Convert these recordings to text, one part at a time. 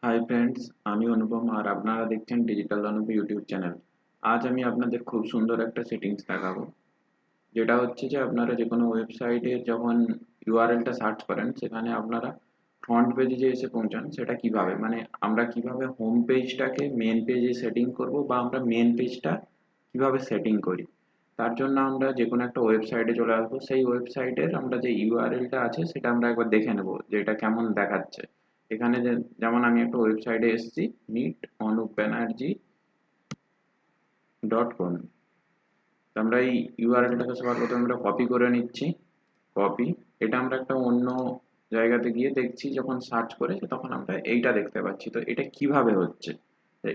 Hi friends, আমি অনুপম আর আপনারা দেখছেন ডিজিটাল অনুপ ইউটিউব চ্যানেল। আজ আমি আপনাদের খুব সুন্দর একটা সেটিংস দেখাবো, যেটা হচ্ছে যে আপনারা যে কোনো ওয়েবসাইটে যখন ইউআরএলটা সার্চ করেন সেখানে আপনারা ফ্রন্ট পেজে যে এসে পৌঁছান সেটা কিভাবে, মানে আমরা কিভাবে হোম পেজটাকে মেন পেজে সেটিং করব বা আমরা মেন পেজটা কিভাবে সেটিং করি। তার জন্য আমরা যে কোনো একটা ওয়েবসাইটে চলে আসবো, সেই ওয়েবসাইটের আমরা যে ইউআরএলটা আছে সেটা আমরা একবার দেখে নেব যে এটা কেমন দেখাচ্ছে। এখানে যেমন আমি একটা ওয়েবসাইটে এসেছি, meetonup.banerjee.com। আমরা এই ইউআরএলটাকে সবার প্রথমে আমরা কপি করে নিচ্ছি। কপি, এটা আমরা একটা অন্য জায়গাতে গিয়ে দেখছি, যখন সার্চ করে তখন আমরা এইটা দেখতে পাচ্ছি। তো এটা কিভাবে হচ্ছে,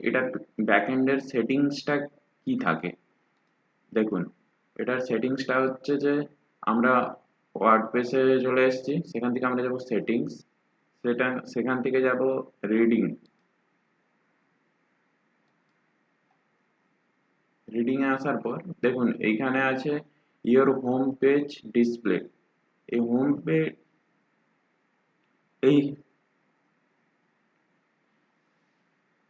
এটার ব্যাকএন্ডের সেটিংসটা কি থাকে দেখুন। এটার সেটিংসটা হচ্ছে যে আমরা ওয়ার্ডপ্রেসে চলে এসেছি, সেখান থেকে আমরা যাব সেটিংস, সেখান থেকে যাব রিডিং। রিডিং এ আসার পর দেখুন এইখানে আছে ইওর হোম পেজ ডিসপ্লে। এই হোম পেজ, এই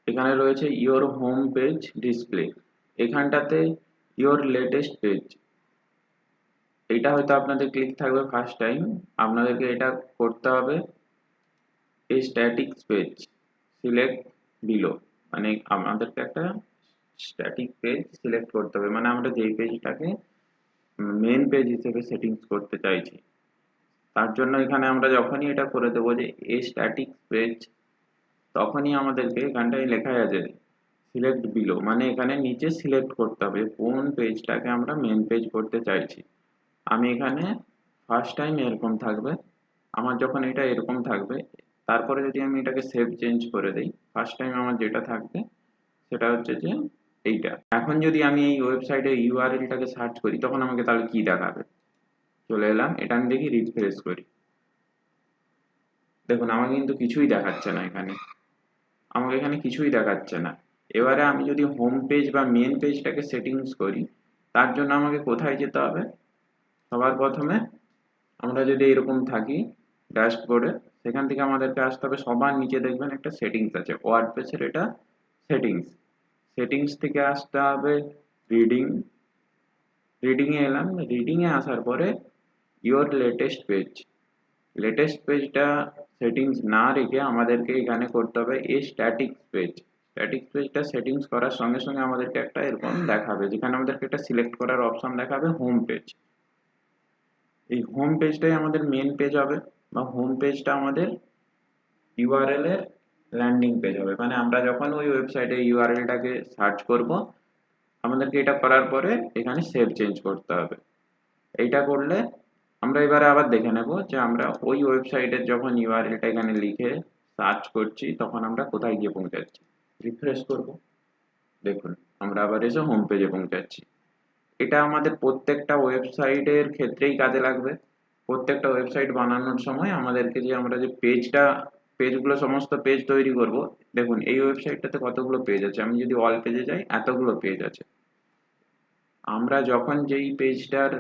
এখানে রয়েছে ইওর হোম পেজ ডিসপ্লে। এখানটাতে ইওর লেটেস্ট পেজ, এটা হয়তো আপনাদের ক্লিক থাকবে ফার্স্ট টাইম। আপনাদেরকে এটা করতে হবে, এই স্ট্যাটিক পেজ সিলেক্ট বিলো, মানে আমাদেরকে একটা স্ট্যাটিক পেজ সিলেক্ট করতে হবে, মানে আমরা যেই পেজটাকে মেন পেজ হিসেবে সেটিংস করতে চাইছি। তার জন্য এখানে আমরা যখনই এটা করে দেবো যে এই স্ট্যাটিক পেজ, তখনই আমাদেরকে এখানটায় লেখা আছে সিলেক্ট বিলো, মানে এখানে নিচে সিলেক্ট করতে হবে কোন পেজটাকে আমরা মেন পেজ করতে চাইছি। আমি এখানে ফার্স্ট টাইম এরকম থাকবে, আমার যখন এটা এরকম থাকবে, তারপরে যদি আমি এটাকে সেভ চেঞ্জ করে দিই, ফার্স্ট টাইম আমার যেটা থাকবে সেটা হচ্ছে যে এইটা। এখন যদি আমি এই ওয়েবসাইটে ইউআরএলটাকে সার্চ করি তখন আমাকে তাহলে কি দেখাবে, চলে এলাম, এটা আমি দেখি, রিফ্রেশ করি। দেখুন আমাকে কিন্তু কিছুই দেখাচ্ছে না, আমাকে এখানে কিছুই দেখাচ্ছে না। এবারে আমি যদি হোম পেজ বা মেন পেজটাকে সেটিংস করি, তার জন্য আমাকে কোথায় যেতে হবে? সবার প্রথমে আমরা যদি এরকম থাকি ড্যাশবোর্ডে, সেখান থেকে আমাদেরকে আসতে হবে, সবার নিচে দেখবেন একটা সেটিংস আছে ওয়ার্ডপ্রেসের, এটা সেটিংস। সেটিংস থেকে আসতে হবে রিডিং। রিডিং এ এলাম, রিডিং এ আসার পরে ইওর লেটেস্ট পেজ, লেটেস্ট পেজটা সেটিংস না রেখে আমাদেরকে এখানে করতে হবে এই স্ট্যাটিক পেজ। স্ট্যাটিক পেজটা সেটিংস করার সঙ্গে সঙ্গে আমাদেরকে একটা এরকম দেখাবে, যেখানে আমাদেরকে একটা সিলেক্ট করার অপশন দেখাবে হোম পেজ। এই হোম পেজটাই আমাদের মেন পেজ হবে, বা হোম পেজটা আমাদের ইউআরএল এর ল্যান্ডিং পেজ হবে, মানে আমরা যখন ওই ওয়েবসাইটে ইউআরএলটাকে সার্চ করব, আমাদেরকে এটা করার পরে এখানে সেভ চেঞ্জ করতে হবে। এইটা করলে আমরা এবারে আবার দেখে নেব যে আমরা ওই ওয়েবসাইটের যখন ইউআরএলটা এখানে লিখে সার্চ করছি তখন আমরা কোথায় গিয়ে পৌঁছাচ্ছি। রিফ্রেশ করব, দেখুন আমরা আবার এসে হোম পেজে পৌঁছাচ্ছি। এটা আমাদের প্রত্যেকটা ওয়েবসাইটের ক্ষেত্রেই কাজে লাগবে। প্রত্যেকটা ওয়েবসাইট বানানোর সময় আমাদেরকে যে আমরা যে পেজগুলো সমস্ত পেজ তৈরি করব, দেখুন এই ওয়েবসাইটটাতে কতগুলো পেজ আছে, আমি যদি অল পেজে যাই এতগুলো পেজ আছে। আমরা যখন যেই পেজটার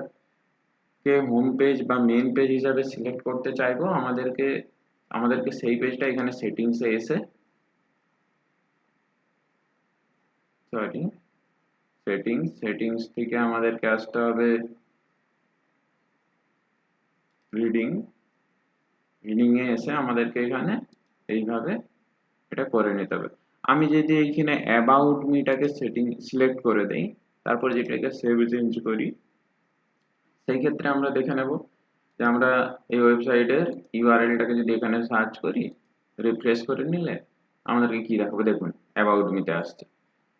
কে হোম পেজ বা মেন পেজ হিসাবে সিলেক্ট করতে চাইবো, আমাদেরকে সেই পেজটা এখানে সেটিংসে এসে, সরি, সেটিংস থেকে আমাদেরকে আসতে হবে রিডিং। রিডিং এ এসে আমাদেরকে এখানে এইভাবে এটা করে নিতে হবে। আমি যদি এইখানে অ্যাবাউট মিটাকে সিলেক্ট করে দেই, তারপর যেটাকে সেভ চেঞ্জ করি, সেই ক্ষেত্রে আমরা দেখে নেব যে আমরা এই ওয়েবসাইটের ইউআরএলটাকে যদি এখানে সার্চ করি, রিফ্রেশ করে নিলে আমাদেরকে কি দেখাবে, দেখুন অ্যাবাউট মিতে আসছে।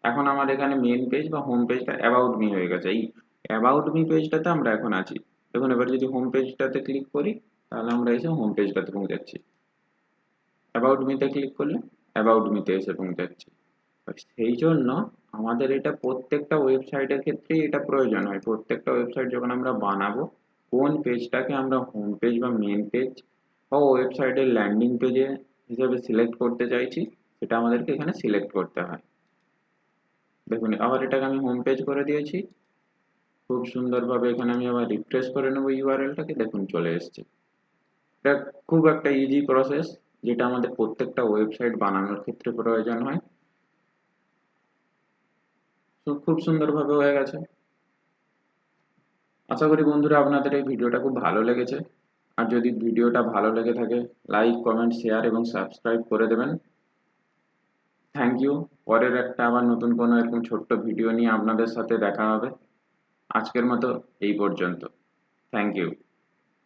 এখন আমার এখানে মেন পেজ বা হোম পেজটা অ্যাবাউট মি হয়ে গেছে। এই অ্যাবাউট মি পেজটাতে আমরা এখন আছি। দেখুন এবার যদি হোম পেজটাতে ক্লিক করি, তাহলে আমরা এসে হোম পেজটাতে পৌঁছাচ্ছি। অ্যাবাউট মিতে ক্লিক করলে অ্যাবাউট মিতে এসে পৌঁছাচ্ছি। সেই জন্য আমাদের এটা প্রত্যেকটা ওয়েবসাইটের ক্ষেত্রেই এটা প্রয়োজন হয়। প্রত্যেকটা ওয়েবসাইট যখন আমরা বানাবো, কোন পেজটাকে আমরা হোম পেজ বা মেন পেজ বা ওয়েবসাইটের ল্যান্ডিং পেজে হিসেবে সিলেক্ট করতে চাইছি, সেটা আমাদেরকে এখানে সিলেক্ট করতে হয়। দেখুন আবার এটাকে আমি হোম পেজ করে দিয়েছি খুব সুন্দরভাবে। এখানে আমি আবার রিফ্রেশ করে নেবো ইউআরএলটাকে, দেখুন চলে এসেছে। এটা খুব একটা ইজি প্রসেস, যেটা আমাদের প্রত্যেকটা ওয়েবসাইট বানানোর ক্ষেত্রে প্রয়োজন হয়। তো খুব সুন্দরভাবে হয়ে গেছে। আশা করি বন্ধুরা আপনাদের এই ভিডিওটা খুব ভালো লেগেছে। আর যদি ভিডিওটা ভালো লেগে থাকে, লাইক, কমেন্ট, শেয়ার এবং সাবস্ক্রাইব করে দেবেন। Thank you. পরের একটা আবার নতুন কোনো এরকম ছোট্ট ভিডিও নিয়ে আপনাদের সাথে দেখা হবে। আজকের মতো এই পর্যন্ত। Thank you.